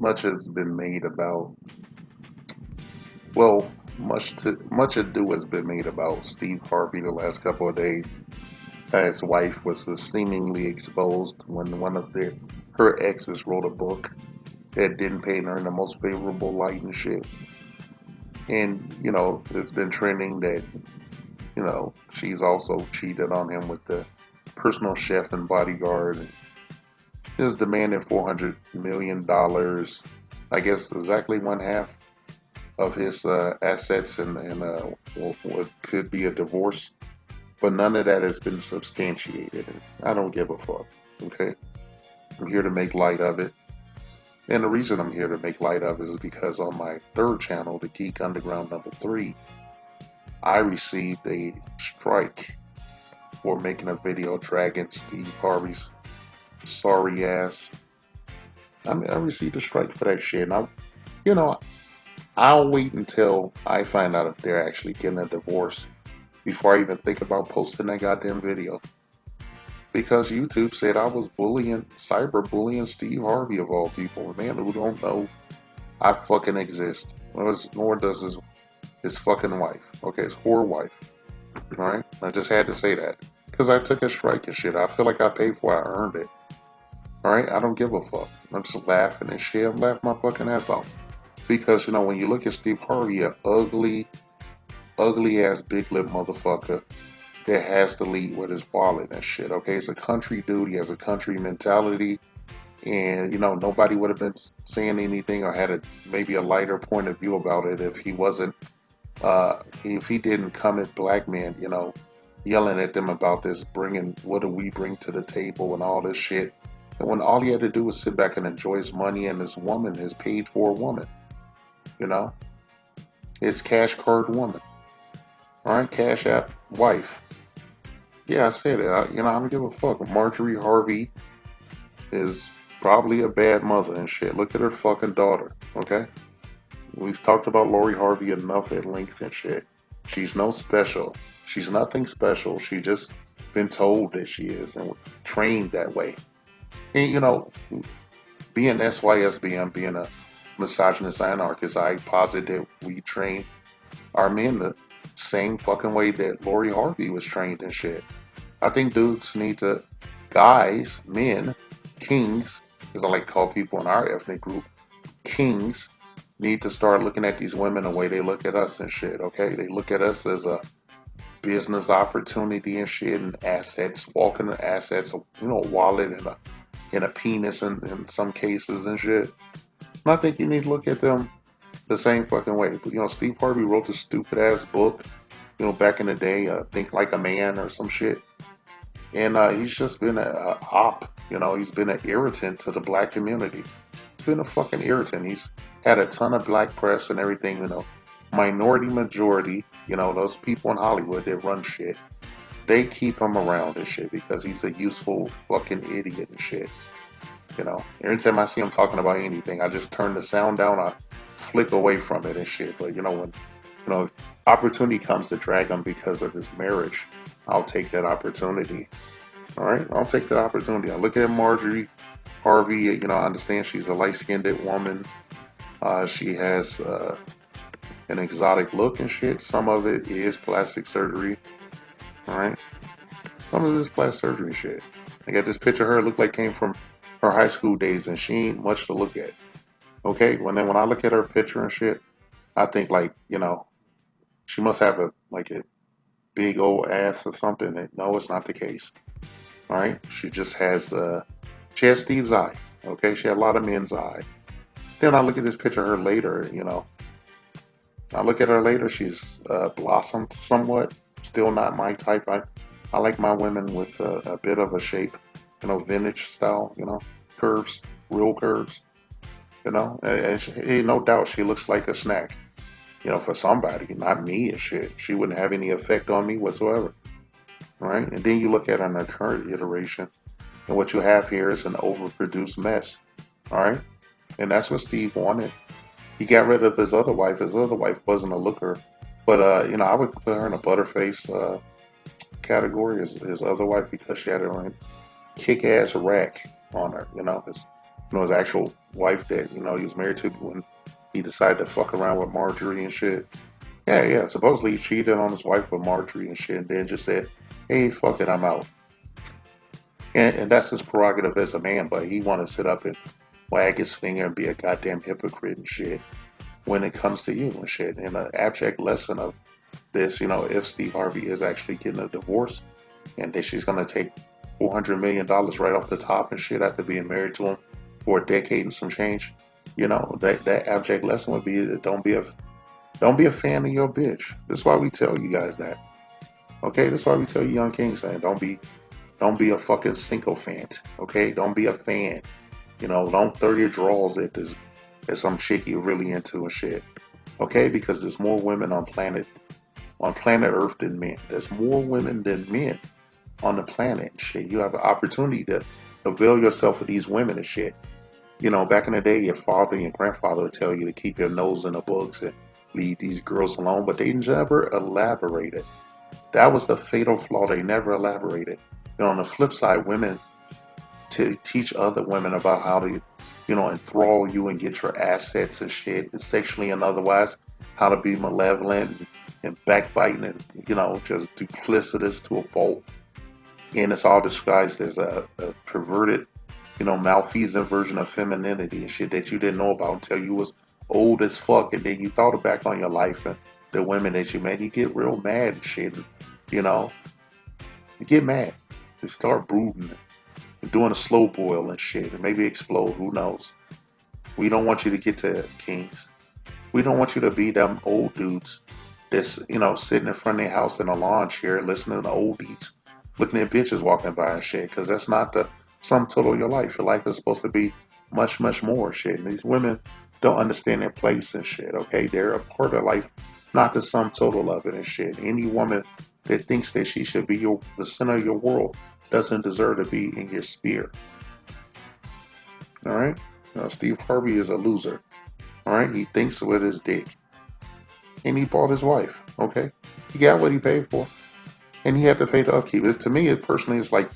much has been made about, well, much ado has been made about Steve Harvey the last couple of days. His wife was seemingly exposed when one of her exes wrote a book that didn't paint her in the most favorable light and shit. And it's been trending that she's also cheated on him with the personal chef and bodyguard. And is demanding $400 million. I guess exactly one half of his assets and what could be a divorce. But none of that has been substantiated. And I don't give a fuck. Okay, I'm here to make light of it. And the reason I'm here to make light of it is because on my third channel, the Geek Underground #3, I received a strike for making a video dragging Steve Harvey's sorry ass. I mean, I received a strike for that shit. And you know, I'll wait until I find out if they're actually getting a divorce before I even think about posting that goddamn video. Because YouTube said I was cyberbullying Steve Harvey of all people. A man who don't know I fucking exist. Nor does his fucking wife. Okay, his whore wife. Alright? I just had to say that. Because I took a strike and shit. I feel like I paid for it. I earned it. Alright? I don't give a fuck. I'm just laughing and shit. I'm laughing my fucking ass off. Because, when you look at Steve Harvey, an ugly ass big lip motherfucker that has to lead with his wallet and shit. Okay? He's a country dude. He has a country mentality. And, nobody would have been saying anything or had maybe a lighter point of view about it if he didn't come at black men, yelling at them about this, bringing what do we bring to the table and all this shit. And when all he had to do was sit back and enjoy his money and this woman, his paid for woman, you know, his cash card woman, all right, cash app wife. Yeah, I said it. I don't give a fuck. Marjorie Harvey is probably a bad mother and shit. Look at her fucking daughter, okay? We've talked about Lori Harvey enough at length and shit. She's no special. She's nothing special. She just been told that she is and trained that way. And being SYSBM, being a misogynist anarchist, I posit that we train our men the same fucking way that Lori Harvey was trained and shit. I think dudes need to, guys, men, kings, as I like to call people in our ethnic group, kings need to start looking at these women the way they look at us and shit, okay? They look at us as a business opportunity and shit and assets, walking the assets, wallet and a penis in some cases and shit. And I think you need to look at them the same fucking way. Steve Harvey wrote this stupid ass book, back in the day, Think Like a Man or some shit. And he's just been a op, he's been an irritant to the black community. He's been a fucking irritant. He's had a ton of black press and everything, minority majority, those people in Hollywood that run shit. They keep him around and shit because he's a useful fucking idiot and shit. Every time I see him talking about anything, I just turn the sound down, I flick away from it and shit. But when opportunity comes to drag him because of his marriage, I'll take that opportunity. All right, I'll take that opportunity. I look at Marjorie Harvey. I understand she's a light-skinned woman. She has an exotic look and shit. Some of it is plastic surgery. All right, some of it is plastic surgery shit. I got this picture of her. It looked like came from her high school days, and she ain't much to look at. Okay, when I look at her picture and shit, I think like she must have a big old ass or something. And no, it's not the case. All right, she has Steve's eye. Okay, she had a lot of men's eye. Then I look at this picture of her later. I look at her later. She's blossomed somewhat. Still not my type. I like my women with a bit of a shape. Vintage style. Curves, real curves. And no doubt she looks like a snack. For somebody, not me and shit. She wouldn't have any effect on me whatsoever. Right? And then you look at her in her current iteration, and what you have here is an overproduced mess. All right? And that's what Steve wanted. He got rid of his other wife. His other wife wasn't a looker. But, I would put her in a butterface category as his other wife because she had a kick-ass rack on her. his actual wife that, he was married to when he decided to fuck around with Marjorie and shit. Yeah, yeah. Supposedly he cheated on his wife with Marjorie and shit, and then just said, "Hey, fuck it, I'm out." And that's his prerogative as a man, but he want to sit up and wag his finger and be a goddamn hypocrite and shit when it comes to you and shit. And an abject lesson of this, if Steve Harvey is actually getting a divorce and that she's gonna take $400 million right off the top and shit after being married to him for a decade and some change, that abject lesson would be that don't be a fan of your bitch. That's why we tell you guys that. Okay, that's why we tell you young kings that don't be a fucking sycophant. Okay, don't be a fan. Don't throw your draws at some chick you're really into and shit. Okay, because there's more women on planet Earth than men. There's more women than men on the planet and shit. You have an opportunity to avail yourself of these women and shit. Back in the day, your father and your grandfather would tell you to keep your nose in the books and leave these girls alone, but they never elaborated. That was the fatal flaw. They never elaborated. On the flip side, women to teach other women about how to, enthrall you and get your assets and shit, and sexually and otherwise, how to be malevolent and backbiting and, just duplicitous to a fault. And it's all disguised as a perverted, malfeasant version of femininity and shit that you didn't know about until you was old as fuck. And then you thought back on your life and the women that you met, you get real mad and shit. You know, you get mad. You start brooding and doing a slow boil and shit and maybe explode. Who knows? We don't want you to get to kings. We don't want you to be them old dudes that's, sitting in front of their house in a lawn chair listening to oldies, looking at bitches walking by and shit, because that's not the sum total of your life. Your life is supposed to be much, much more shit. And these women don't understand their place and shit, okay? They're a part of life, not the sum total of it and shit. Any woman that thinks that she should be the center of your world doesn't deserve to be in your sphere, all right? Steve Harvey is a loser, all right? He thinks with his dick. And he bought his wife, okay? He got what he paid for. And he had to pay the upkeep. To me, it personally is like,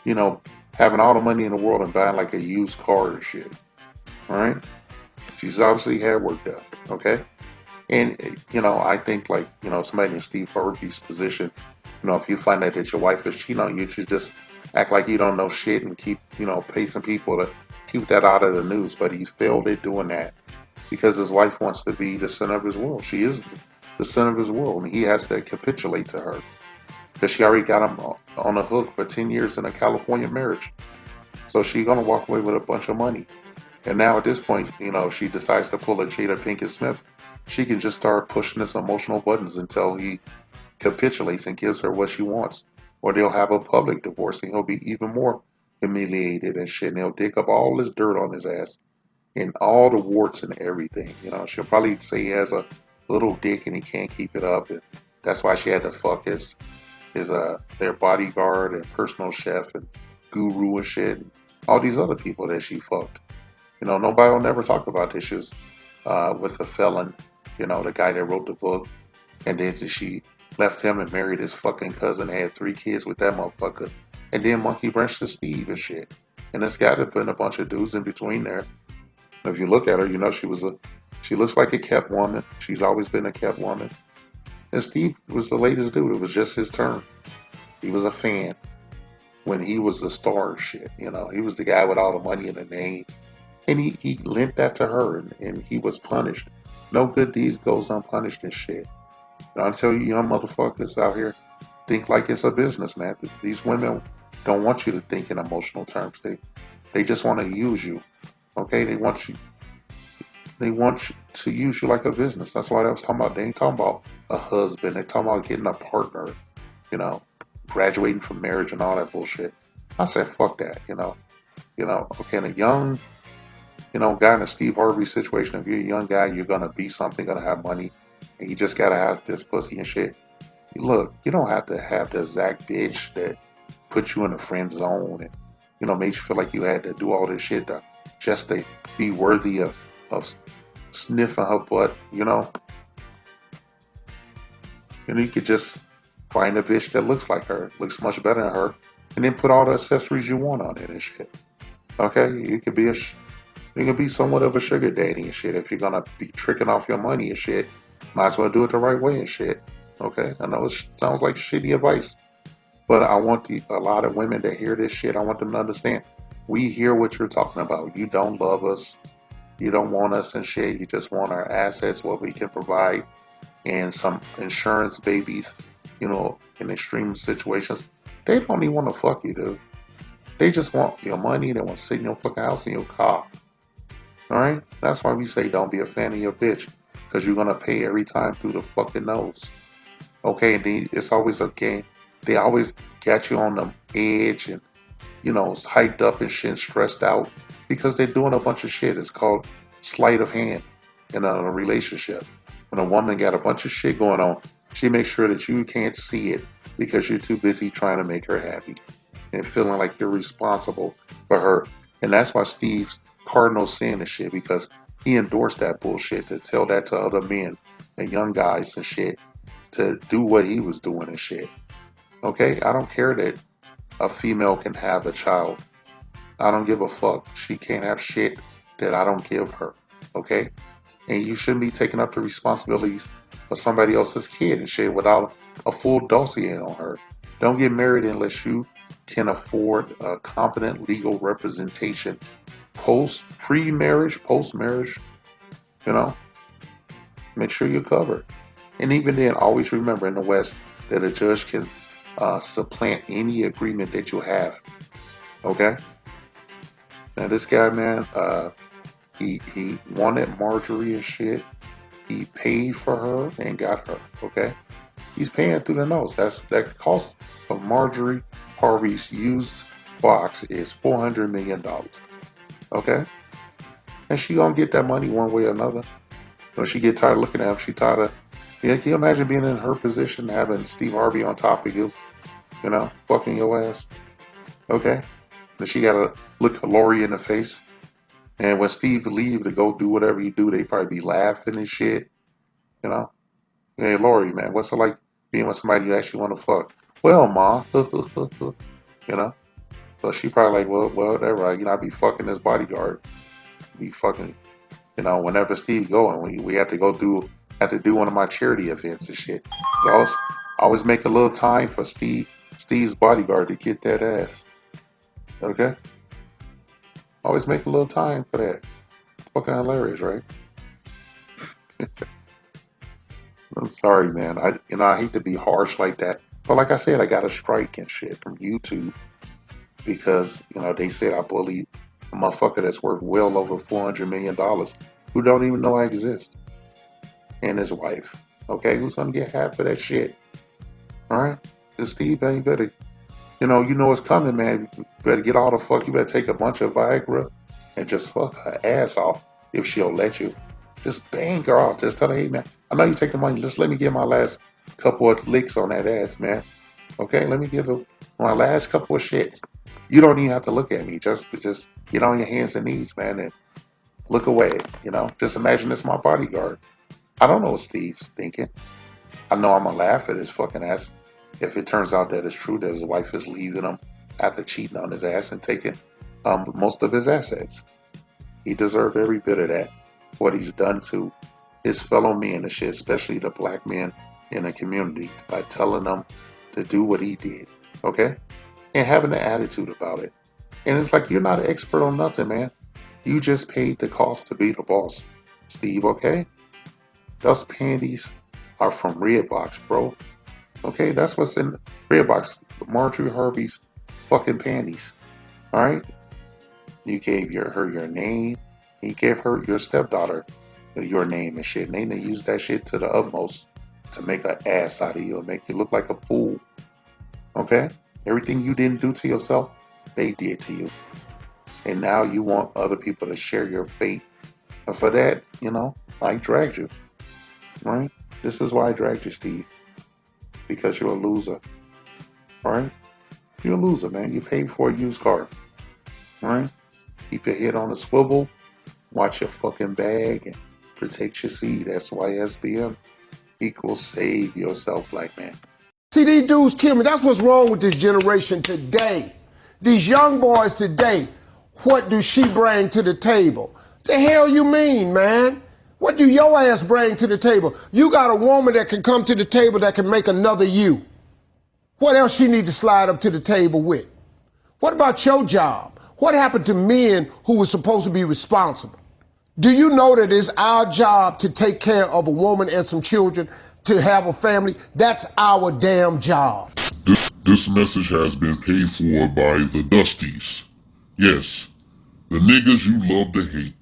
you know, having all the money in the world and buying like a used car and shit. All right. She's obviously had work done. Okay. And, I think like, somebody in Steve Harvey's position, if you find out that your wife is cheating on you, you should just act like you don't know shit and keep, pacing people to keep that out of the news. But he failed at doing that because his wife wants to be the center of his world. She is the center of his world, and he has to capitulate to her because she already got him on the hook for 10 years in a California marriage. So she's going to walk away with a bunch of money. And now at this point, if she decides to pull a Jada Pinkett Smith, she can just start pushing his emotional buttons until he capitulates and gives her what she wants. Or they'll have a public divorce and he'll be even more humiliated and shit. And he'll dig up all this dirt on his ass and all the warts and everything. She'll probably say he has a little dick and he can't keep it up. And that's why she had to fuck their bodyguard and personal chef and guru and shit. And all these other people that she fucked. Nobody will never talk about this. She was with the felon, the guy that wrote the book. And then she left him and married his fucking cousin, had 3 kids with that motherfucker. And then monkey wrenched to Steve and shit. And this guy that put a bunch of dudes in between there. If you look at her, she looks like a kept woman. She's always been a kept woman. And Steve was the latest dude. It was just his turn. He was a fan when he was the star and shit. He was the guy with all the money in the name. And he lent that to her and he was punished. No good deeds goes unpunished and shit. I tell you young motherfuckers out here, think like it's a business, man. These women don't want you to think in emotional terms. They just want to use you. Okay? They want to use you like a business. That's why they was talking about. They ain't talking about a husband. They talking about getting a partner, you know, graduating from marriage and all that bullshit. I said, fuck that, Okay, and a young, guy in a Steve Harvey situation, if you're a young guy, you're gonna be something, gonna have money, and you just gotta have this pussy and shit. Look, you don't have to have the exact bitch that put you in the friend zone and, made you feel like you had to do all this shit just to be worthy of sniffing her butt. And you could just find a bitch that looks like her, looks much better than her, and then put all the accessories you want on it and shit. Okay, you could be You can be somewhat of a sugar daddy and shit. If you're gonna be tricking off your money and shit, might as well do it the right way and shit. Okay, I know it sounds like shitty advice, but I want a lot of women to hear this shit. I want them to understand. We hear what you're talking about. You don't love us. You don't want us and shit. You just want our assets, what we can provide, and some insurance babies, in extreme situations. They don't even want to fuck you, dude. They just want your money. They want to sit in your fucking house in your car. All right? That's why we say don't be a fan of your bitch, because you're going to pay every time through the fucking nose. Okay? And it's always a game. They always got you on the edge and, hyped up and shit, stressed out, because they're doing a bunch of shit. It's called sleight of hand in a relationship. When a woman got a bunch of shit going on, she makes sure that you can't see it because you're too busy trying to make her happy and feeling like you're responsible for her. And that's why Steve's cardinal sin and shit, because he endorsed that bullshit to tell that to other men and young guys and shit to do what he was doing and shit. Okay? I don't care that a female can have a child. I don't give a fuck. She can't have shit that I don't give her. Okay? And you shouldn't be taking up the responsibilities of somebody else's kid and shit without a full dossier on her. Don't get married unless you can afford a competent legal representation pre-marriage, post-marriage, you know. Make sure you're covered. And even then, always remember in the West that a judge can supplant any agreement that you have. Okay? Now this guy, man, he wanted Marjorie and shit. He paid for her and got her. Okay, he's paying through the nose. That cost of Marjorie Harvey's used box is $400 million. Okay, and she gonna get that money one way or another. When she get tired of looking at him, she tired of. Yeah, can you imagine being in her position, having Steve Harvey on top of you, fucking your ass? Okay, then she gotta look Lori in the face. And when Steve leave to go do whatever he do, they probably be laughing and shit, you know. Hey, Lori, man, what's it like being with somebody you actually want to fuck? Well, ma, you know. So she probably like, well, whatever. I be fucking this bodyguard, be fucking, whenever Steve going, we have to have to do one of my charity events and shit. So I always make a little time for Steve's bodyguard to get that ass. Okay, always make a little time for that. Fucking hilarious, right? I'm sorry, man. I hate to be harsh like that, but like I said, I got a strike and shit from YouTube because they said I bullied a motherfucker that's worth well over $400 million who don't even know I exist, and his wife. Okay, who's gonna get half of that shit? All right, and Steve, you better, you know it's coming, man. You better get all the fuck. You better take a bunch of Viagra and just fuck her ass off if she'll let you. Just bang her off. Just tell her, hey man, I know you take the money. Just let me get my last couple of licks on that ass, man. Okay, let me give her my last couple of shits. You don't even have to look at me. Just get on your hands and knees, man, and look away. Just imagine it's my bodyguard. I don't know what Steve's thinking. I know I'm gonna laugh at his fucking ass if it turns out that it's true that his wife is leaving him after cheating on his ass and taking most of his assets. He deserved every bit of that. What he's done to his fellow men and shit, especially the black men in the community, by telling them to do what he did, okay? And having an attitude about it. And it's like, you're not an expert on nothing, man. You just paid the cost to be the boss, Steve, okay? Those panties are from Redbox, bro. Okay, that's what's in Redbox. Marjorie Harvey's fucking panties. Alright? You gave her your name. He gave her your stepdaughter your name and shit. And they used that shit to the utmost to make an ass out of you and make you look like a fool. Okay? Everything you didn't do to yourself, they did to you. And now you want other people to share your fate. And for that, I dragged you. Right? This is why I dragged you, Steve. Because you're a loser. Alright? You're a loser, man. You paid for a used car. Alright? Keep your head on a swivel. Watch your fucking bag and protect your seed. That's why SBM equals save yourself, black man. See, these dudes kill me. That's what's wrong with this generation today. These young boys today. What do she bring to the table? The hell you mean, man? What do your ass bring to the table? You got a woman that can come to the table that can make another you. What else she need to slide up to the table with? What about your job? What happened to men who were supposed to be responsible? Do you know that it's our job to take care of a woman and some children, to have a family? That's our damn job. This message has been paid for by the Dusties. Yes, the niggas you love to hate.